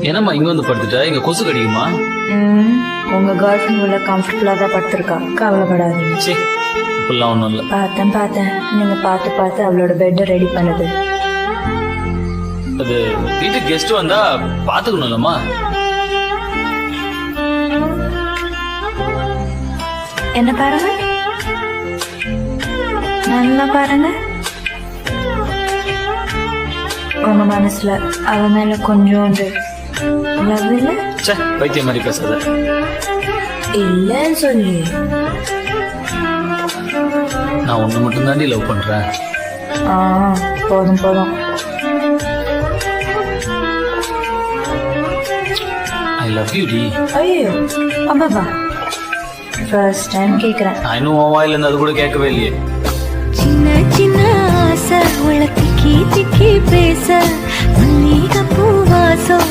என்னம்மா இங்க வந்து படுத்துட்டா? இங்க கொசு கடிக்குமா? உங்க கேர்ள் ஃப்ரெண்ட் உள்ள கம்ஃபர்டபுளா தான் படுத்திருக்கா, கவலைப்படாதீங்க. சே, இப்பெல்லாம் ஒண்ணும் இல்ல. பார்த்தேன் நீங்க பார்த்து அவளோட பெட்டை ரெடி பண்ணுது. அது வீட்டுக்கு கெஸ்ட் வந்தா பாத்துக்கணும்லம்மா. என்ன பாருங்க, நல்லா பாருங்க. உங்க மனசுல அவ மேல கொஞ்சோண்டு லவ் இல்ல? சே, பைத்தியம் மாதிரி பேசாத. இல்லன்னு சொல்லி நான் ஒண்ணு மட்டும் தாண்டி லவ் பண்றேன். போதும். ஐ லவ் யூ டி. ஐயோ அப்பாபா, ஃபர்ஸ்ட் டைம் கேக்குறேன். நான் இன்னும் உன் வாயில இருந்து அது கூட கேட்கவே இல்லையே. சின்ன சின்ன ஆசை உள்ள திக்கி திக்கி பேச மல்லிகை பூவாசம்